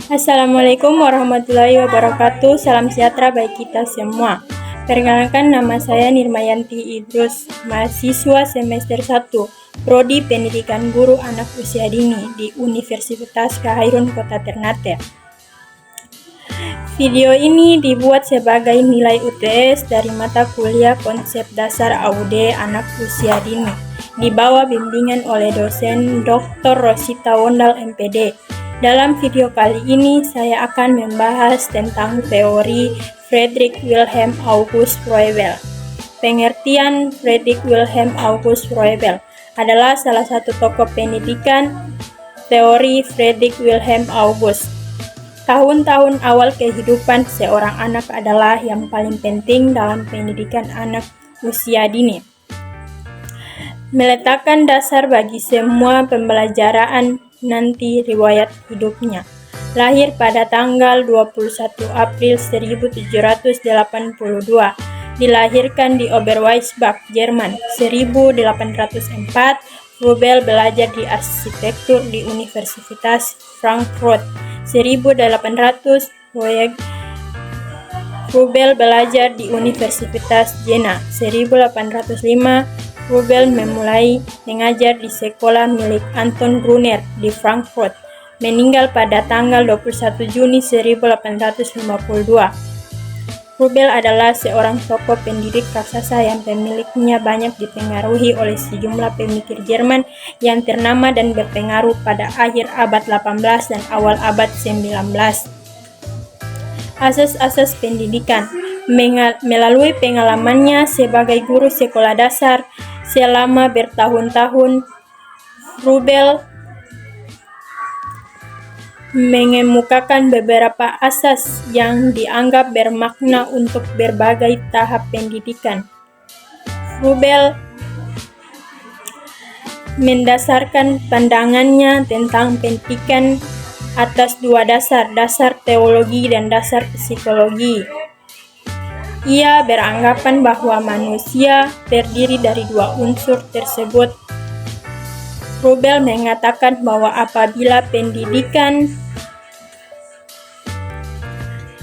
Assalamualaikum warahmatullahi wabarakatuh. Salam sejahtera bagi kita semua. Perkenalkan, nama saya Nirmayanti Idrus, mahasiswa semester 1, Prodi Pendidikan Guru Anak Usia Dini di Universitas Khairun Kota Ternate. Video ini dibuat sebagai nilai UTS dari mata kuliah Konsep Dasar AUD Anak Usia Dini, di bawah bimbingan oleh dosen Dr. Rosita Wondal MPD. Dalam video kali ini saya akan membahas tentang teori Friedrich Wilhelm August Froebel. Pengertian Friedrich Wilhelm August Froebel adalah salah satu tokoh pendidikan teori Friedrich Wilhelm August. Tahun-tahun awal kehidupan seorang anak adalah yang paling penting dalam pendidikan anak usia dini. Meletakkan dasar bagi semua pembelajaran nanti riwayat hidupnya. Lahir pada tanggal 21 April 1782. Dilahirkan di Oberweisbach, Jerman. 1804, Froebel belajar di arsitektur di Universitas Frankfurt. 1800, Froebel belajar di Universitas Jena. 1805, Froebel memulai mengajar di sekolah milik Anton Brunner di Frankfurt. Meninggal pada tanggal 21 Juni 1852. Froebel adalah seorang tokoh pendidik raksasa yang pemiliknya banyak dipengaruhi oleh sejumlah pemikir Jerman yang ternama dan berpengaruh pada akhir abad 18 dan awal abad 19. Asas-asas pendidikan. Melalui pengalamannya sebagai guru sekolah dasar selama bertahun-tahun, Froebel mengemukakan beberapa asas yang dianggap bermakna untuk berbagai tahap pendidikan. Froebel mendasarkan pandangannya tentang pendidikan atas dua dasar teologi dan dasar psikologi. Ia beranggapan bahwa manusia terdiri dari dua unsur tersebut. Froebel mengatakan bahwa apabila pendidikan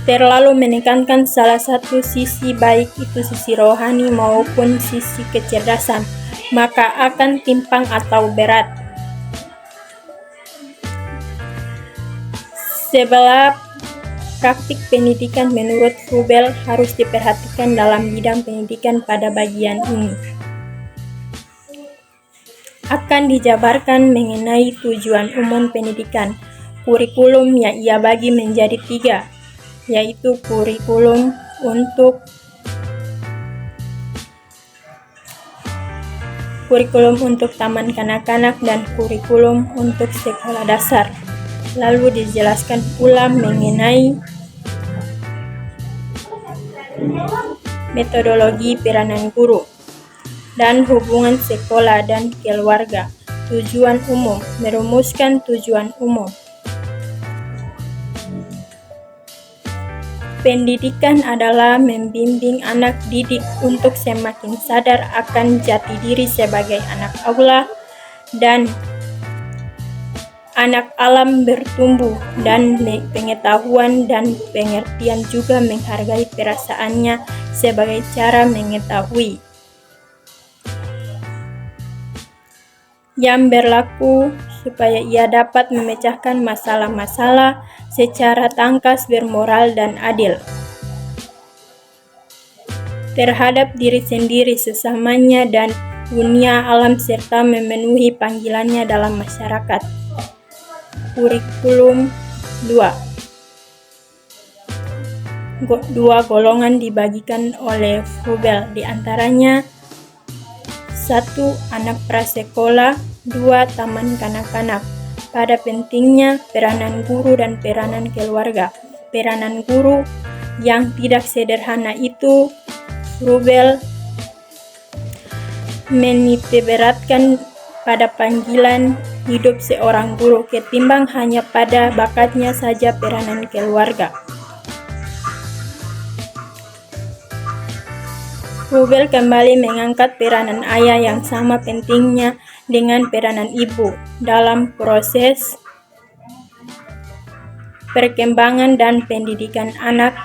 terlalu menekankan salah satu sisi, baik itu sisi rohani maupun sisi kecerdasan, maka akan timpang atau berat. Sebab praktik pendidikan menurut Froebel harus diperhatikan dalam bidang pendidikan pada bagian ini. Akan dijabarkan mengenai tujuan umum pendidikan. Kurikulum yang ia bagi menjadi 3, yaitu kurikulum untuk taman kanak-kanak dan kurikulum untuk sekolah dasar. Lalu dijelaskan pula mengenai metodologi peranan guru dan hubungan sekolah dan keluarga. Tujuan umum, merumuskan tujuan umum. Pendidikan adalah membimbing anak didik untuk semakin sadar akan jati diri sebagai anak Allah dan anak alam bertumbuh, dan pengetahuan dan pengertian juga menghargai perasaannya sebagai cara mengetahui yang berlaku supaya ia dapat memecahkan masalah-masalah secara tangkas, bermoral dan adil terhadap diri sendiri, sesamanya, dan dunia alam, serta memenuhi panggilannya dalam masyarakat. Kurikulum 2. Dua golongan dibagikan oleh Froebel, diantaranya 1. Anak prasekolah, 2. Taman kanak-kanak. Pada pentingnya peranan guru dan peranan keluarga. Peranan guru yang tidak sederhana itu Froebel menitikberatkan pada panggilan hidup seorang guru ketimbang hanya pada bakatnya saja peranan keluarga. Froebel kembali mengangkat peranan ayah yang sama pentingnya dengan peranan ibu dalam proses perkembangan dan pendidikan anak,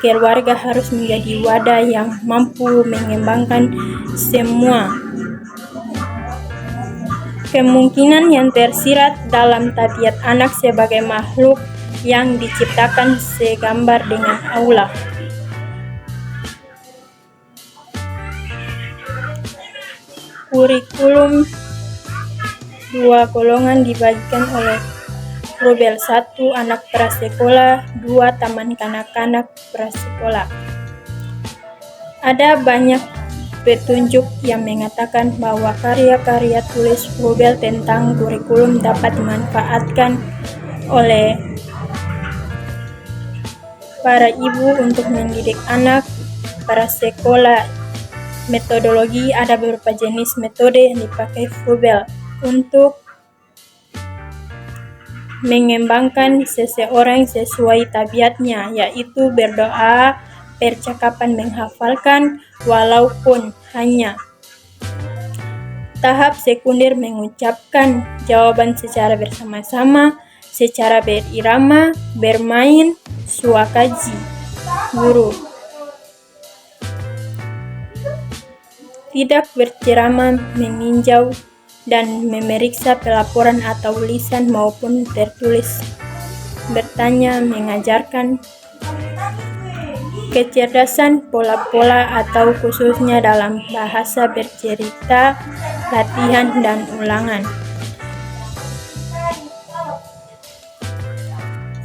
keluarga harus menjadi wadah yang mampu mengembangkan semua kemungkinan yang tersirat dalam tabiat anak sebagai makhluk yang diciptakan segambar dengan Allah. Kurikulum 2 golongan dibagikan oleh Rubel. 1. Anak prasekolah, 2. Taman kanak-kanak prasekolah. Ada banyak petunjuk yang mengatakan bahwa karya-karya tulis Rubel tentang kurikulum dapat dimanfaatkan oleh para ibu untuk mendidik anak prasekolah. Metodologi: ada beberapa jenis metode yang dipakai Rubel untuk mengembangkan seseorang sesuai tabiatnya, yaitu berdoa, percakapan, menghafalkan walaupun hanya tahap sekunder, mengucapkan jawaban secara bersama-sama, secara berirama, bermain, swakaji guru, tidak berceramah, meninjau dan memeriksa pelaporan atau lisan maupun tertulis, bertanya, mengajarkan kecerdasan pola-pola atau khususnya dalam bahasa bercerita, latihan, dan ulangan.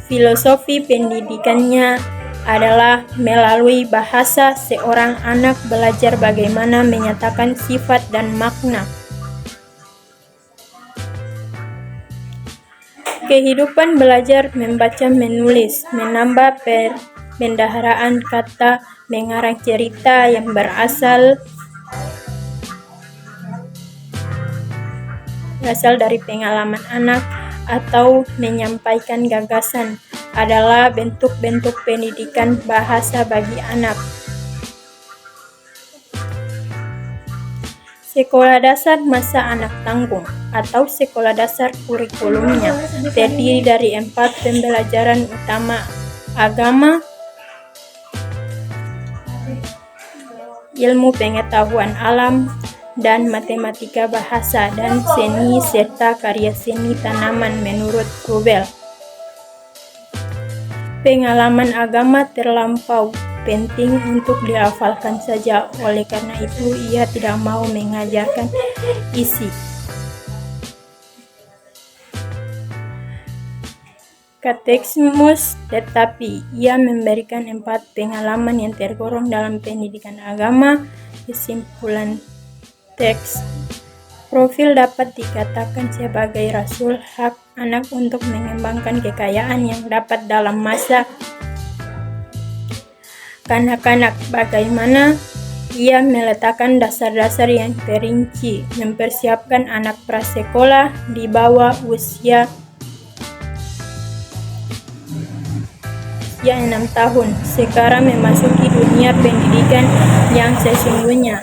Filosofi pendidikannya adalah melalui bahasa seorang anak belajar bagaimana menyatakan sifat dan makna. Kehidupan belajar membaca, menulis, menambah perbendaharaan kata, mengarang cerita yang berasal dari pengalaman anak, atau menyampaikan gagasan adalah bentuk-bentuk pendidikan bahasa bagi anak. Sekolah dasar masa anak tanggung atau sekolah dasar kurikulumnya terdiri dari 4 pembelajaran utama: agama, ilmu pengetahuan alam, dan matematika, bahasa, dan seni, serta karya seni tanaman menurut Rubel. Pengalaman agama terlampau penting untuk dihafalkan saja, oleh karena itu ia tidak mau mengajarkan isi katekismus, tetapi ia memberikan 4 pengalaman yang tergolong dalam pendidikan agama. Kesimpulan teks: profil dapat dikatakan sebagai rasul hak anak untuk mengembangkan kekayaan yang dapat dalam masa kanak-kanak. Bagaimana ia meletakkan dasar-dasar yang perinci, mempersiapkan anak prasekolah di bawah usia 6 tahun, sekarang memasuki dunia pendidikan yang sesungguhnya.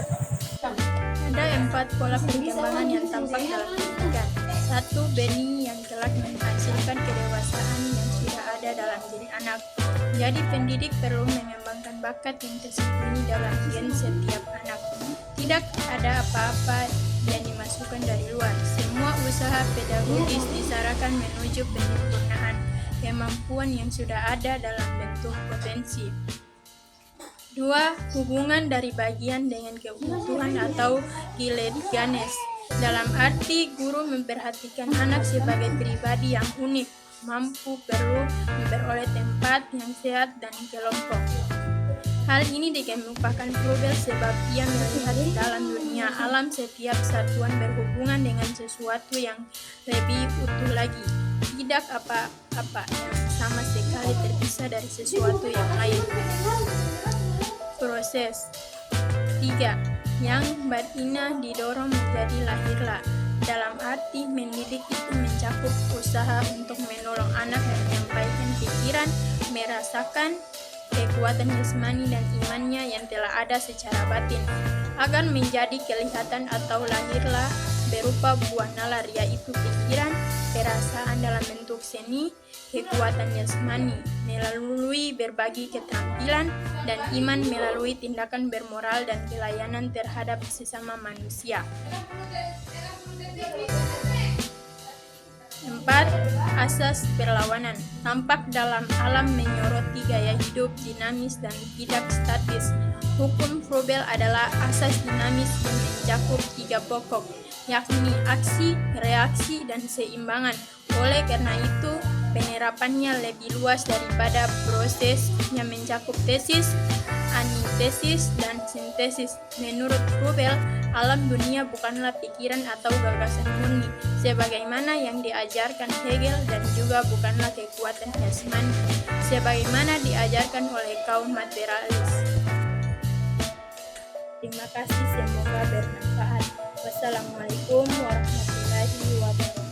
Ada 4 pola perkembangan yang tampak dalam pendidikan. 1. Benih yang kelak menghasilkan kedewasaan yang sudah ada dalam diri anak. Jadi pendidik perlu mengembangkan bakat yang tersembunyi dalam gen setiap anak. Tidak ada apa-apa yang dimasukkan dari luar. Semua usaha pedagogis disarankan menuju penyempurnaan kemampuan yang sudah ada dalam bentuk potensi. 2. Hubungan dari bagian dengan kebutuhan atau Gilead-Ganes. Dalam arti guru memperhatikan anak sebagai pribadi yang unik, mampu, perlu memperoleh tempat yang sehat dan kelompok. Hal ini dikemukakan Rubel sebab ia melihat di dalam dunia alam setiap satuan berhubungan dengan sesuatu yang lebih utuh lagi. Tidak apa-apa yang sama sekali terpisah dari sesuatu yang lain. Proses 3. Yang batinah didorong menjadi lahirlah. Dalam arti mendidik itu mencakup usaha untuk menolong anak menyampaikan pikiran, merasakan kekuatan jasmani dan imannya yang telah ada secara batin, agar menjadi kelihatan atau lahirlah berupa buah nalar, yaitu pikiran, perasaan dalam bentuk seni, kekuatan jasmani melalui berbagi keterampilan, dan iman melalui tindakan bermoral dan pelayanan terhadap sesama manusia. 4. Asas perlawanan. Tampak dalam alam menyoroti gaya hidup dinamis dan tidak statis. Hukum Froebel adalah asas dinamis yang mencakup 3 pokok, yakni aksi, reaksi, dan seimbangan. Oleh karena itu, penerapannya lebih luas daripada proses yang mencakup tesis, antitesis, dan sintesis. Menurut Froebel, alam dunia bukanlah pikiran atau gagasan murni, sebagaimana yang diajarkan Hegel, dan juga bukanlah kekuatan jasmani, sebagaimana diajarkan oleh kaum materialis. Terima kasih, semoga bermanfaat. Wassalamualaikum warahmatullahi wabarakatuh.